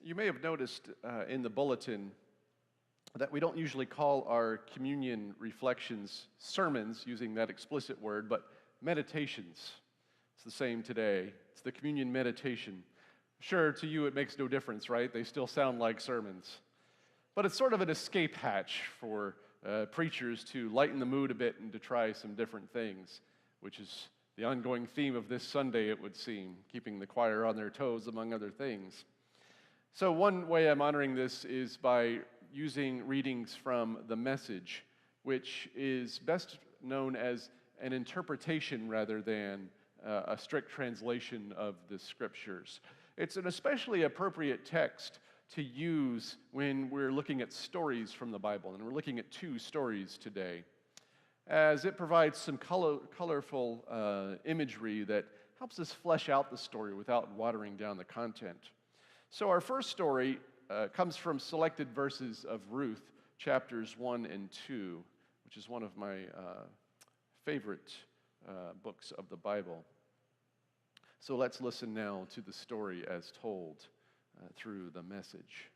You may have noticed in the bulletin that we don't usually call our communion reflections sermons, using that explicit word, but meditations. It's the same today. It's the communion meditation. Sure, to you it makes no difference, right? They still sound like sermons. But it's sort of an escape hatch for preachers to lighten the mood a bit and to try some different things, which is the ongoing theme of this Sunday, it would seem, keeping the choir on their toes, among other things. So one way I'm honoring this is by using readings from the Message, which is best known as an interpretation rather than a strict translation of the Scriptures. It's an especially appropriate text to use when we're looking at stories from the Bible, and we're looking at two stories today, as it provides some colorful imagery that helps us flesh out the story without watering down the content. So our first story comes from selected verses of Ruth, chapters 1 and 2, which is one of my favorite books of the Bible. So let's listen now to the story as told through the Message.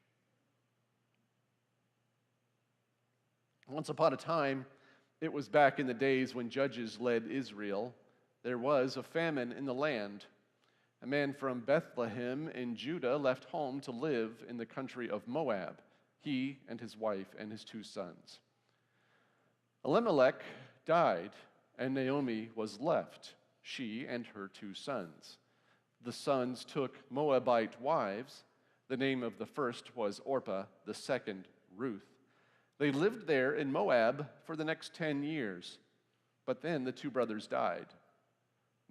Once upon a time, it was back in the days when judges led Israel, there was a famine in the land. A man from Bethlehem in Judah left home to live in the country of Moab, he and his wife and his 2 sons. Elimelech died, and Naomi was left, she and her 2 sons. The sons took Moabite wives. The name of the first was Orpah, the second Ruth. They lived there in Moab for the next 10 years, but then the 2 brothers died.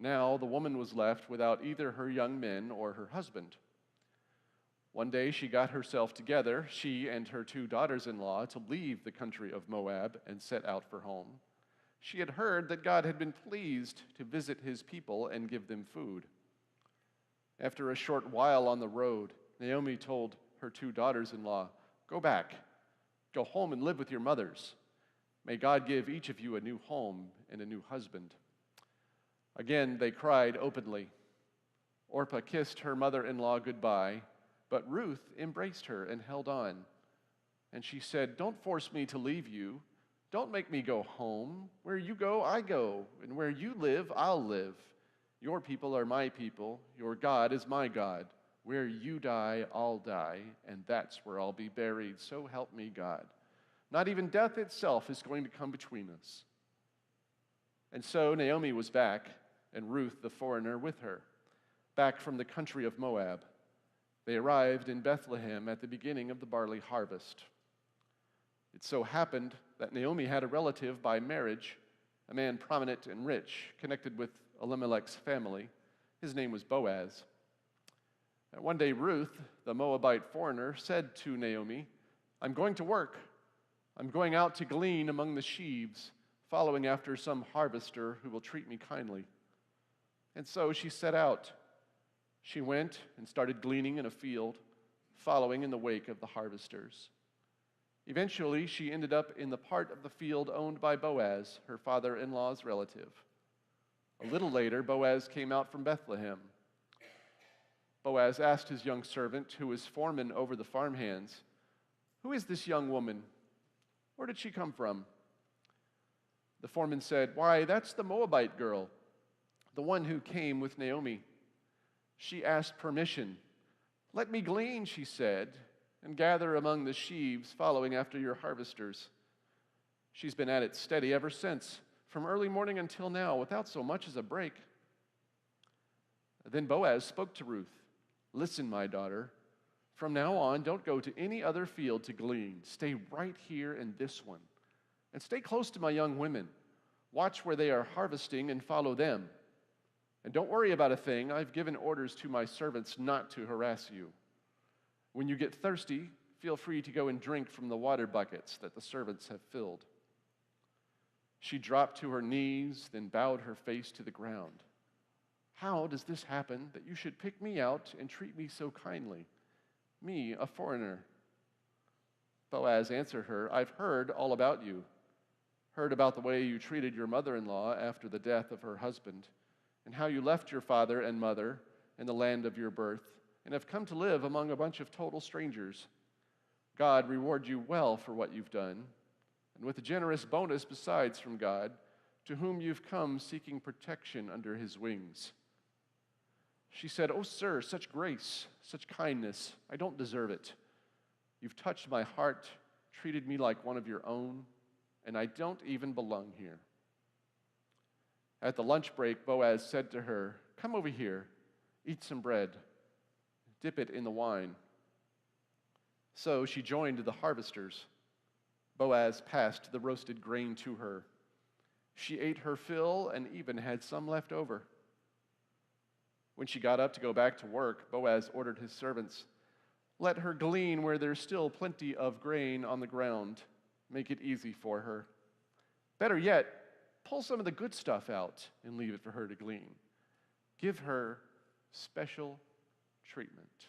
Now the woman was left without either her young men or her husband. One day she got herself together, she and her 2 daughters-in-law, to leave the country of Moab and set out for home. She had heard that God had been pleased to visit his people and give them food. After a short while on the road, Naomi told her 2 daughters-in-law, "Go back, go home and live with your mothers. May God give each of you a new home and a new husband." Again, they cried openly. Orpah kissed her mother-in-law goodbye, but Ruth embraced her and held on. And she said, "Don't force me to leave you. Don't make me go home. Where you go, I go, and where you live, I'll live. Your people are my people. Your God is my God. Where you die, I'll die, and that's where I'll be buried. So help me God. Not even death itself is going to come between us." And so Naomi was back, and Ruth the foreigner with her, back from the country of Moab. They arrived in Bethlehem at the beginning of the barley harvest. It so happened that Naomi had a relative by marriage, a man prominent and rich, connected with Elimelech's family. His name was Boaz. And one day Ruth, the Moabite foreigner, said to Naomi, "I'm going to work. I'm going out to glean among the sheaves, following after some harvester who will treat me kindly." And so she set out. She went and started gleaning in a field, following in the wake of the harvesters. Eventually, she ended up in the part of the field owned by Boaz, her father-in-law's relative. A little later, Boaz came out from Bethlehem. Boaz asked his young servant, who was foreman over the farmhands, "Who is this young woman? Where did she come from?" The foreman said, "Why, that's the Moabite girl, the one who came with Naomi. She asked permission. 'Let me glean,' she said, 'and gather among the sheaves following after your harvesters.' She's been at it steady ever since, from early morning until now, without so much as a break." Then Boaz spoke to Ruth, "Listen, my daughter, from now on, don't go to any other field to glean. Stay right here in this one. And stay close to my young women. Watch where they are harvesting and follow them. And don't worry about a thing. I've given orders to my servants not to harass you. When you get thirsty, feel free to go and drink from the water buckets that the servants have filled." She dropped to her knees, then bowed her face to the ground. "How does this happen that you should pick me out and treat me so kindly? Me, a foreigner?" Boaz answered her, "I've heard all about you. Heard about the way you treated your mother-in-law after the death of her husband, and how you left your father and mother in the land of your birth and have come to live among a bunch of total strangers. God reward you well for what you've done, and with a generous bonus besides from God, to whom you've come seeking protection under his wings." She said, "Oh, sir, such grace, such kindness, I don't deserve it. You've touched my heart, treated me like one of your own, and I don't even belong here." At the lunch break, Boaz said to her, "Come over here, eat some bread, dip it in the wine." So she joined the harvesters. Boaz passed the roasted grain to her. She ate her fill and even had some left over. When she got up to go back to work, Boaz ordered his servants, "Let her glean where there's still plenty of grain on the ground. Make it easy for her. Better yet, pull some of the good stuff out and leave it for her to glean. Give her special treatment."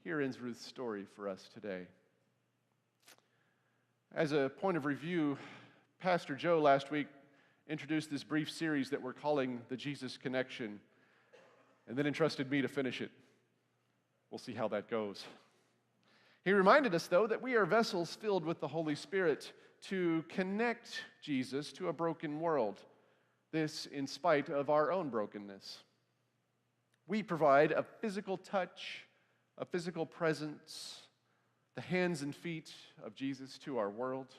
Here ends Ruth's story for us today. As a point of review, Pastor Joe last week introduced this brief series that we're calling The Jesus Connection, and then entrusted me to finish it. We'll see how that goes. He reminded us, though, that we are vessels filled with the Holy Spirit to connect Jesus to a broken world, this in spite of our own brokenness. We provide a physical touch, a physical presence, the hands and feet of Jesus to our world.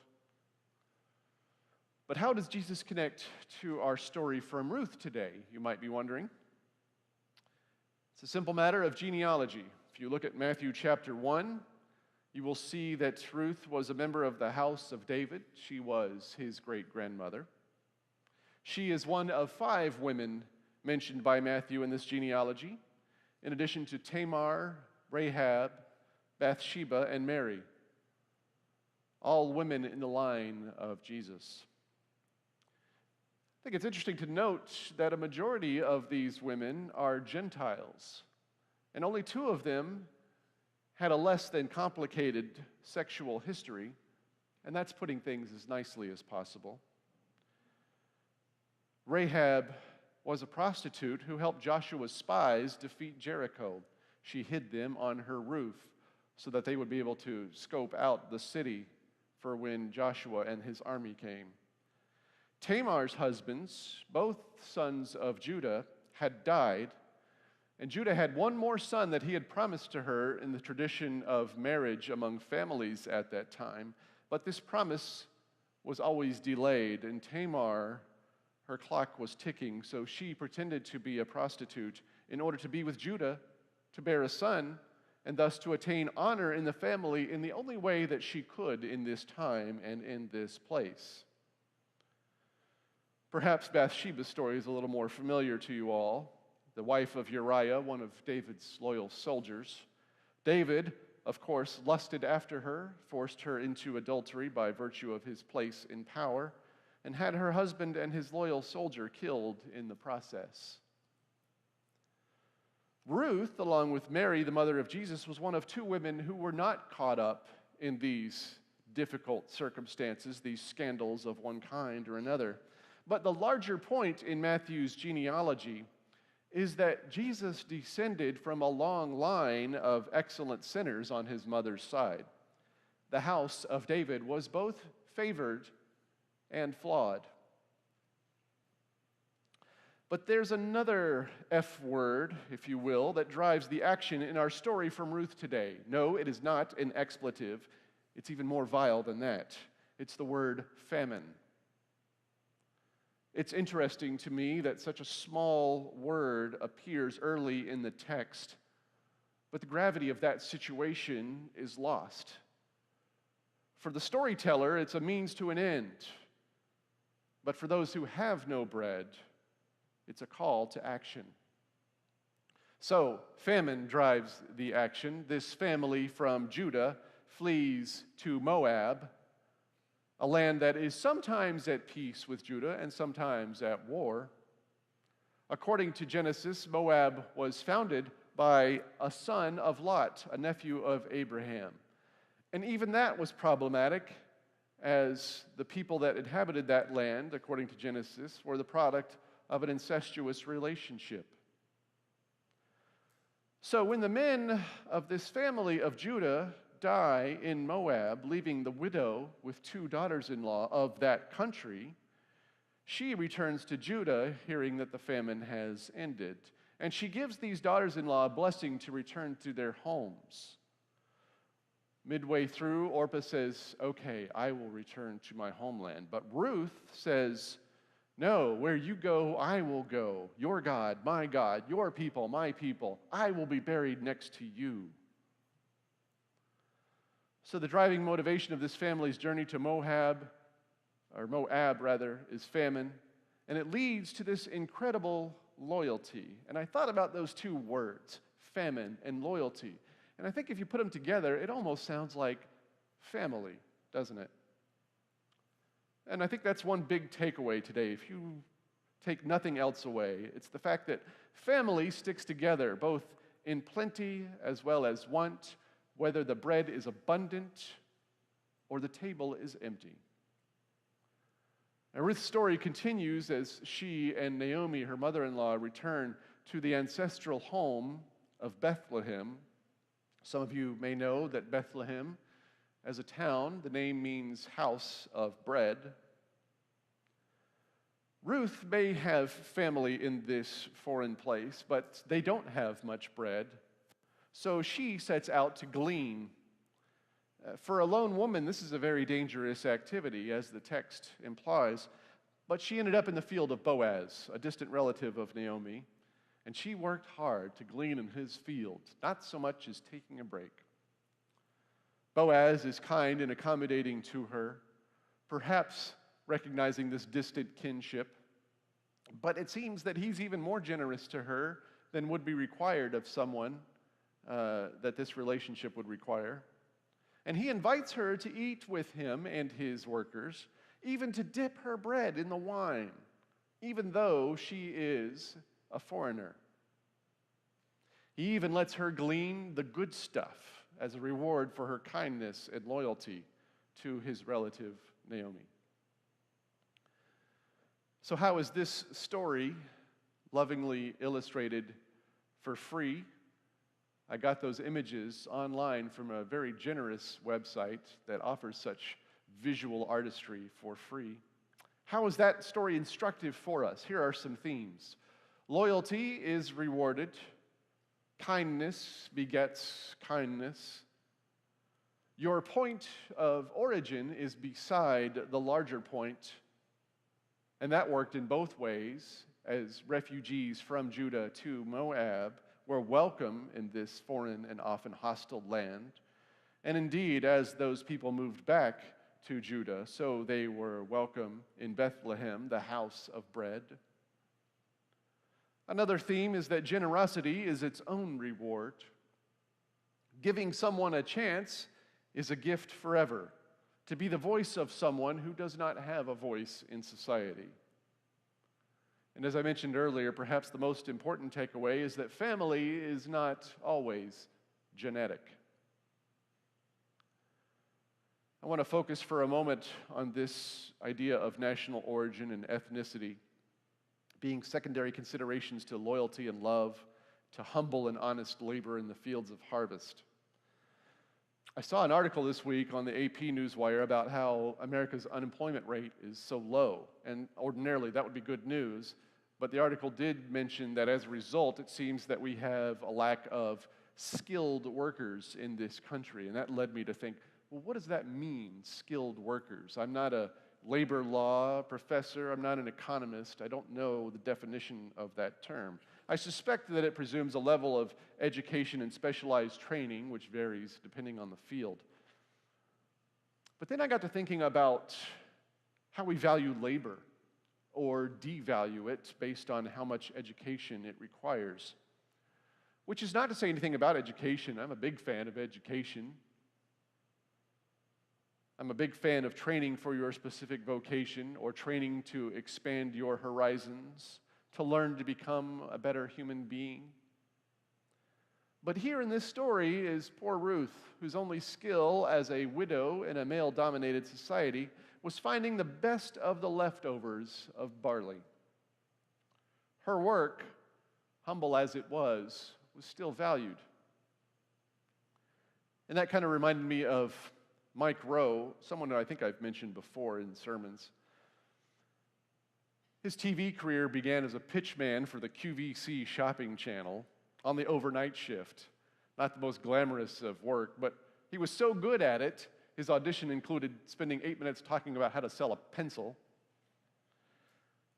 But how does Jesus connect to our story from Ruth today, you might be wondering? It's a simple matter of genealogy. If you look at Matthew chapter 1, you will see that Ruth was a member of the house of David. She was his great-grandmother. She is one of 5 women mentioned by Matthew in this genealogy, in addition to Tamar, Rahab, Bathsheba, and Mary, all women in the line of Jesus. I think it's interesting to note that a majority of these women are Gentiles, and only 2 of them had a less than complicated sexual history, and that's putting things as nicely as possible. Rahab was a prostitute who helped Joshua's spies defeat Jericho. She hid them on her roof so that they would be able to scope out the city for when Joshua and his army came. Tamar's husbands, both sons of Judah, had died, and Judah had one more son that he had promised to her in the tradition of marriage among families at that time, but this promise was always delayed, and Tamar, her clock was ticking, so she pretended to be a prostitute in order to be with Judah, to bear a son, and thus to attain honor in the family in the only way that she could in this time and in this place. Perhaps Bathsheba's story is a little more familiar to you all. The wife of Uriah, one of David's loyal soldiers. David, of course, lusted after her, forced her into adultery by virtue of his place in power, and had her husband and his loyal soldier killed in the process. Ruth, along with Mary, the mother of Jesus, was one of 2 women who were not caught up in these difficult circumstances, these scandals of one kind or another. But the larger point in Matthew's genealogy is that Jesus descended from a long line of excellent sinners on his mother's side. The house of David was both favored and flawed. But there's another F word, if you will, that drives the action in our story from Ruth today. No, it is not an expletive. It's even more vile than that. It's the word famine. It's interesting to me that such a small word appears early in the text, but the gravity of that situation is lost. For the storyteller, it's a means to an end. But for those who have no bread, it's a call to action. So, famine drives the action. This family from Judah flees to Moab, a land that is sometimes at peace with Judah and sometimes at war. According to Genesis, Moab was founded by a son of Lot, a nephew of Abraham. And even that was problematic, as the people that inhabited that land, according to Genesis, were the product of an incestuous relationship. So when the men of this family of Judah die in Moab, leaving the widow with 2 daughters-in-law of that country, she returns to Judah, hearing that the famine has ended. And she gives these daughters-in-law a blessing to return to their homes. Midway through, Orpah says, "Okay, I will return to my homeland." But Ruth says, "No, where you go, I will go. Your God, your people, my people. I will be buried next to you." So the driving motivation of this family's journey to Moab, is famine. And it leads to this incredible loyalty. And I thought about those 2 words, famine and loyalty. And I think if you put them together, it almost sounds like family, doesn't it? And I think that's one big takeaway today. If you take nothing else away, it's the fact that family sticks together, both in plenty as well as want, whether the bread is abundant or the table is empty. And Ruth's story continues as she and Naomi, her mother-in-law, return to the ancestral home of Bethlehem. Some of you may know that Bethlehem, as a town, the name means house of bread. Ruth may have family in this foreign place, but they don't have much bread. So she sets out to glean. For a lone woman, this is a very dangerous activity, as the text implies. But she ended up in the field of Boaz, a distant relative of Naomi. And she worked hard to glean in his field, not so much as taking a break. Boaz is kind and accommodating to her, perhaps recognizing this distant kinship. But it seems that he's even more generous to her than would be required of someone that this relationship would require. And he invites her to eat with him and his workers, even to dip her bread in the wine, even though she is a foreigner. He even lets her glean the good stuff as a reward for her kindness and loyalty to his relative Naomi. So how is this story lovingly illustrated for free? I got those images online from a very generous website that offers such visual artistry for free. How is that story instructive for us? Here are some themes. Loyalty is rewarded. Kindness begets kindness. Your point of origin is beside the larger point, and that worked in both ways, as refugees from Judah to Moab were welcome in this foreign and often hostile land. And indeed, as those people moved back to Judah, so they were welcome in Bethlehem, the house of bread. Another theme is that generosity is its own reward. Giving someone a chance is a gift forever, to be the voice of someone who does not have a voice in society. And as I mentioned earlier, perhaps the most important takeaway is that family is not always genetic. I want to focus for a moment on this idea of national origin and ethnicity being secondary considerations to loyalty and love, to humble and honest labor in the fields of harvest. I saw an article this week on the AP Newswire about how America's unemployment rate is so low, and ordinarily that would be good news, but the article did mention that as a result, it seems that we have a lack of skilled workers in this country, and that led me to think, well, what does that mean, skilled workers? I'm not a labor law professor, I'm not an economist, I don't know the definition of that term. I suspect that it presumes a level of education and specialized training, which varies depending on the field. But then I got to thinking about how we value labor or devalue it based on how much education it requires. Which is not to say anything about education. I'm a big fan of education. I'm a big fan of training for your specific vocation or training to expand your horizons, to learn to become a better human being. But here in this story is poor Ruth, whose only skill as a widow in a male-dominated society was finding the best of the leftovers of barley. Her work, humble as it was was still valued. And that kind of reminded me of Mike Rowe, someone who I think I've mentioned before in sermons. His TV career began as a pitchman for the QVC shopping channel on the overnight shift. Not the most glamorous of work, but he was so good at it, his audition included spending 8 minutes talking about how to sell a pencil,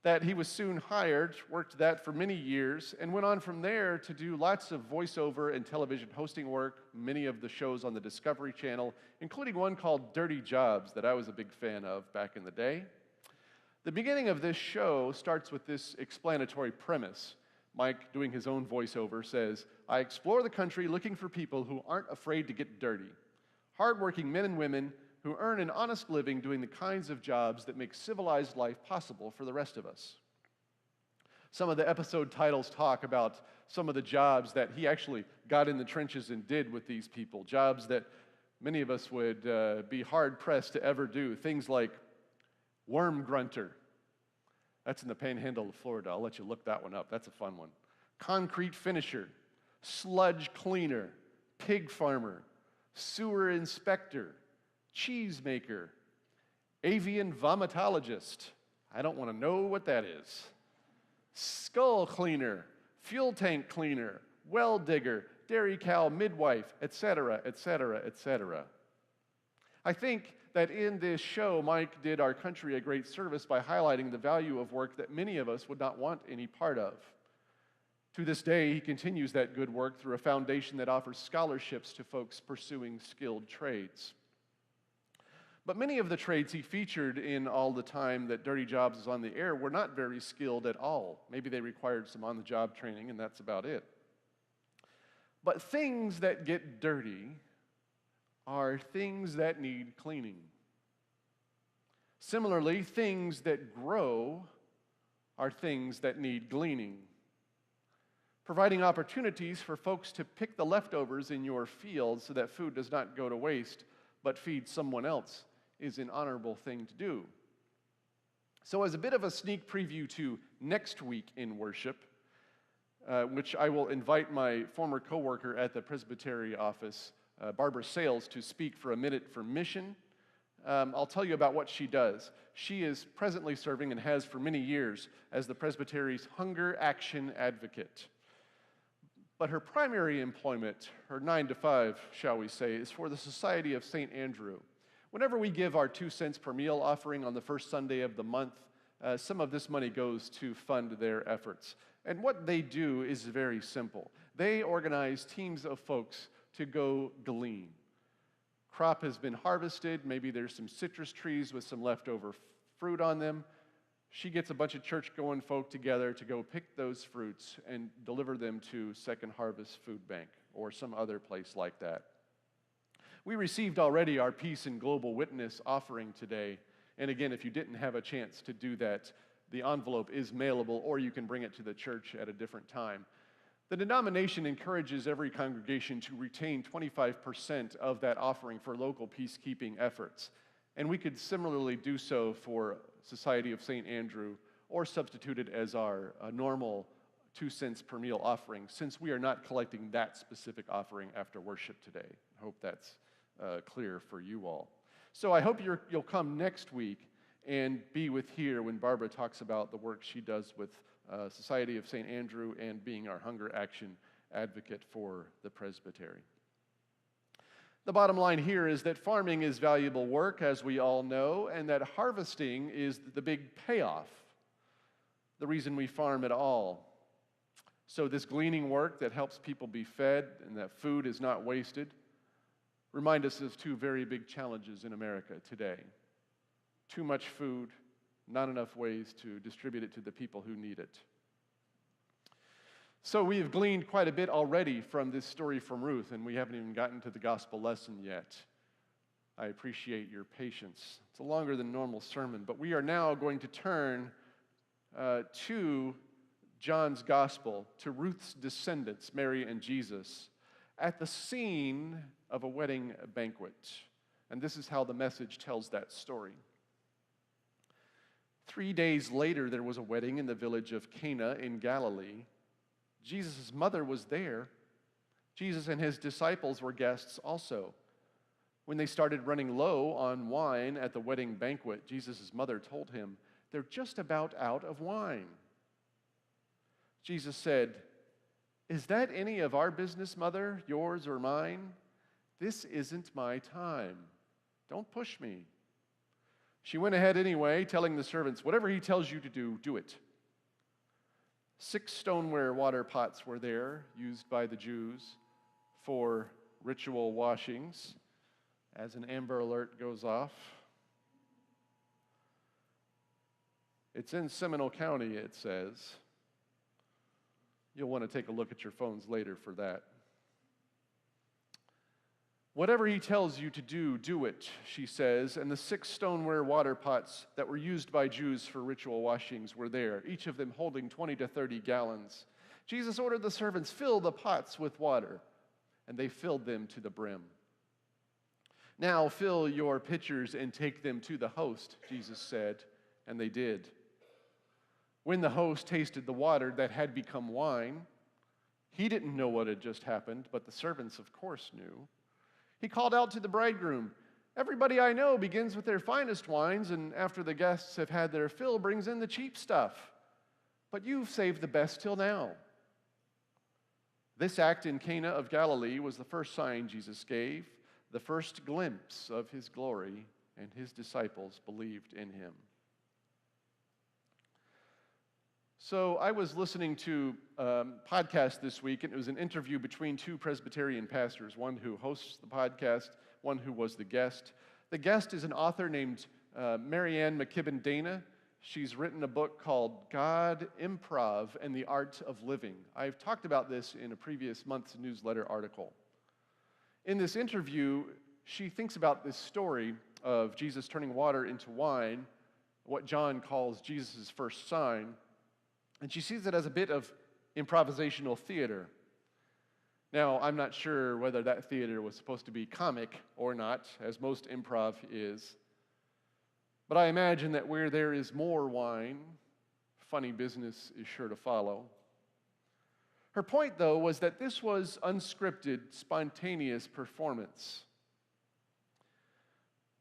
that he was soon hired, worked that for many years, and went on from there to do lots of voiceover and television hosting work, many of the shows on the Discovery Channel, including one called Dirty Jobs that I was a big fan of back in the day. The beginning of this show starts with this explanatory premise. Mike, doing his own voiceover, says, "I explore the country looking for people who aren't afraid to get dirty. Hardworking men and women who earn an honest living doing the kinds of jobs that make civilized life possible for the rest of us." Some of the episode titles talk about some of the jobs that he actually got in the trenches and did with these people, jobs that many of us would be hard-pressed to ever do, things like worm grunter. That's in the panhandle of Florida. I'll let you look that one up. That's a fun one. Concrete finisher, sludge cleaner, pig farmer, sewer inspector, cheese maker, avian vomitologist. I don't want to know what that is. Skull cleaner, fuel tank cleaner, well digger, dairy cow midwife, etc., etc., etc. I think that in this show, Mike did our country a great service by highlighting the value of work that many of us would not want any part of. To this day, he continues that good work through a foundation that offers scholarships to folks pursuing skilled trades. But many of the trades he featured in all the time that Dirty Jobs was on the air were not very skilled at all. Maybe they required some on-the-job training, and that's about it. But things that get dirty are things that need cleaning. Similarly, things that grow are things that need gleaning. Providing opportunities for folks to pick the leftovers in your field so that food does not go to waste but feed someone else is an honorable thing to do. So as a bit of a sneak preview to next week in worship, which I will invite my former coworker at the Presbyterian office, Barbara Sales, to speak for a minute for mission. I'll tell you about what she does. She is presently serving and has for many years as the Presbyterian's Hunger Action Advocate. But her primary employment, her 9 to 5, shall we say, is for the Society of St. Andrew. Whenever we give our 2 cents per meal offering on the first Sunday of the month, some of this money goes to fund their efforts. And what they do is very simple. They organize teams of folks to go glean. Crop has been harvested, maybe there's some citrus trees with some leftover fruit on them. She gets a bunch of church-going folk together to go pick those fruits and deliver them to Second Harvest Food Bank or some other place like that. We received already our Peace and Global Witness offering today, and again, if you didn't have a chance to do that, the envelope is mailable, or you can bring it to the church at a different time. The denomination encourages every congregation to retain 25% of that offering for local peacekeeping efforts. And we could similarly do so for Society of St. Andrew or substitute it as our normal 2 cents per meal offering, since we are not collecting that specific offering after worship today. I hope that's clear for you all. So I hope you'll come next week and be with here when Barbara talks about the work she does with Society of St. Andrew and being our Hunger Action Advocate for the Presbytery. The bottom line here is that farming is valuable work, as we all know, and that harvesting is the big payoff, the reason we farm at all. So this gleaning work that helps people be fed and that food is not wasted remind us of 2 very big challenges in America today. Too much food, not enough ways to distribute it to the people who need it. So we have gleaned quite a bit already from this story from Ruth, and we haven't even gotten to the gospel lesson yet. I appreciate your patience. It's a longer than normal sermon, but we are now going to turn to John's gospel, to Ruth's descendants, Mary and Jesus, at the scene of a wedding banquet. And this is how the message tells that story. 3 days later, there was a wedding in the village of Cana in Galilee. Jesus' mother was there, Jesus and his disciples were guests also. When they started running low on wine at the wedding banquet, Jesus' mother told him, "They're just about out of wine." Jesus said, "Is that any of our business, Mother, yours or mine? This isn't my time. Don't push me." She went ahead anyway, telling the servants, "Whatever he tells you to do, do it." 6 stoneware water pots were there, used by the Jews for ritual washings, as an Amber Alert goes off. It's in Seminole County, it says. You'll want to take a look at your phones later for that. "Whatever he tells you to do, do it," she says, and the 6 stoneware water pots that were used by Jews for ritual washings were there, each of them holding 20 to 30 gallons. Jesus ordered the servants, "Fill the pots with water," and they filled them to the brim. "Now fill your pitchers and take them to the host," Jesus said, and they did. When the host tasted the water that had become wine, he didn't know what had just happened, but the servants, of course, knew. He called out to the bridegroom, "Everybody I know begins with their finest wines, and after the guests have had their fill, brings in the cheap stuff. But you've saved the best till now." This act in Cana of Galilee was the first sign Jesus gave, the first glimpse of his glory, and his disciples believed in him. So I was listening to a podcast this week, and it was an interview between 2 Presbyterian pastors, one who hosts the podcast, one who was the guest. The guest is an author named Marianne McKibben Dana. She's written a book called God, Improv, and the Art of Living. I've talked about this in a previous month's newsletter article. In this interview, she thinks about this story of Jesus turning water into wine, what John calls Jesus' first sign, and she sees it as a bit of improvisational theater. Now, I'm not sure whether that theater was supposed to be comic or not, as most improv is, but I imagine that where there is more wine, funny business is sure to follow. Her point, though, was that this was unscripted, spontaneous performance.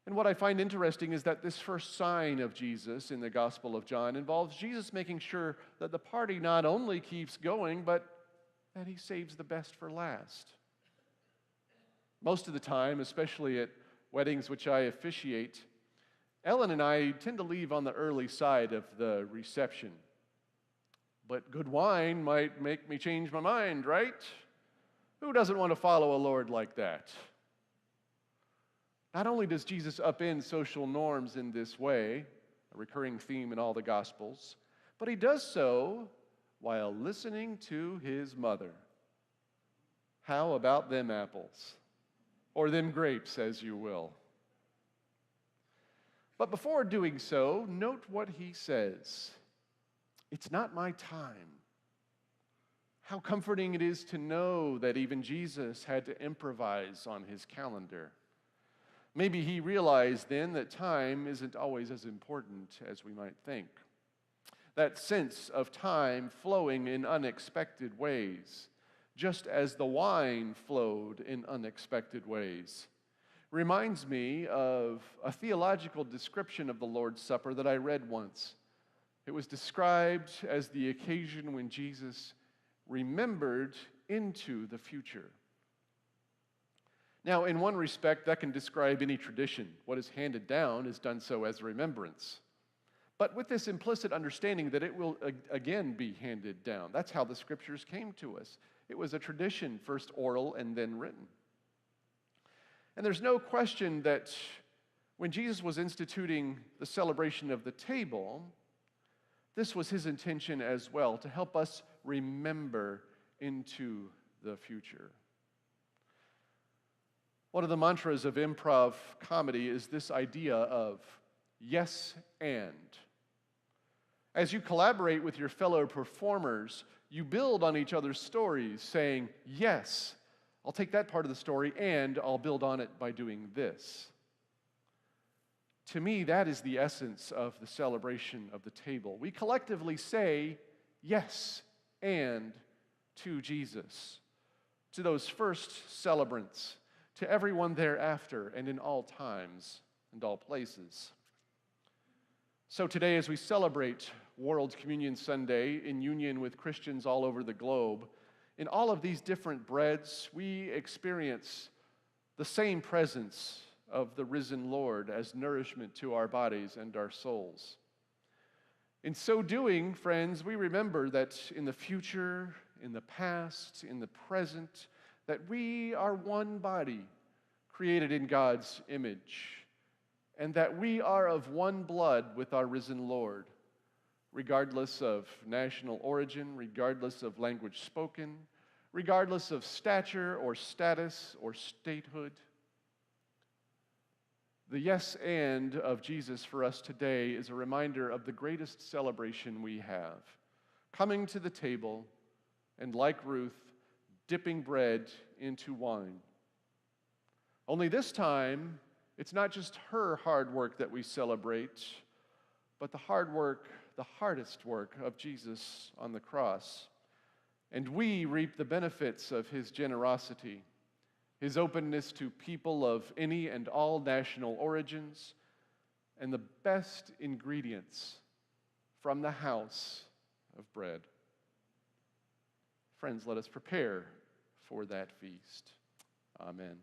And what I find interesting is that this first sign of Jesus in the Gospel of John involves Jesus making sure that the party not only keeps going, but that he saves the best for last. Most of the time, especially at weddings which I officiate, Ellen and I tend to leave on the early side of the reception. But good wine might make me change my mind, right? Who doesn't want to follow a Lord like that? Not only does Jesus upend social norms in this way, a recurring theme in all the Gospels, but he does so while listening to his mother. How about them apples? Or them grapes, as you will. But before doing so, note what he says. It's not my time. How comforting it is to know that even Jesus had to improvise on his calendar. Maybe he realized then that time isn't always as important as we might think. That sense of time flowing in unexpected ways, just as the wine flowed in unexpected ways, reminds me of a theological description of the Lord's Supper that I read once. It was described as the occasion when Jesus remembered into the future. Now, in one respect, that can describe any tradition. What is handed down is done so as a remembrance. But with this implicit understanding that it will again be handed down. That's how the scriptures came to us. It was a tradition, first oral and then written. And there's no question that when Jesus was instituting the celebration of the table, this was his intention as well, to help us remember into the future. One of the mantras of improv comedy is this idea of yes and. As you collaborate with your fellow performers, you build on each other's stories, saying, yes, I'll take that part of the story and I'll build on it by doing this. To me, that is the essence of the celebration of the table. We collectively say yes and to Jesus. to those first celebrants, to everyone thereafter, and in all times and all places. So today, as we celebrate World Communion Sunday in union with Christians all over the globe, in all of these different breads, we experience the same presence of the risen Lord as nourishment to our bodies and our souls. In so doing, friends, we remember that in the future, in the past, in the present, that we are one body created in God's image, and that we are of one blood with our risen Lord, regardless of national origin, regardless of language spoken, regardless of stature or status or statehood. The yes and of Jesus for us today is a reminder of the greatest celebration we have, coming to the table and, like Ruth, dipping bread into wine. Only this time, it's not just her hard work that we celebrate, but the hard work, the hardest work of Jesus on the cross. And we reap the benefits of his generosity, his openness to people of any and all national origins, and the best ingredients from the house of bread. Friends, let us prepare for that feast. Amen.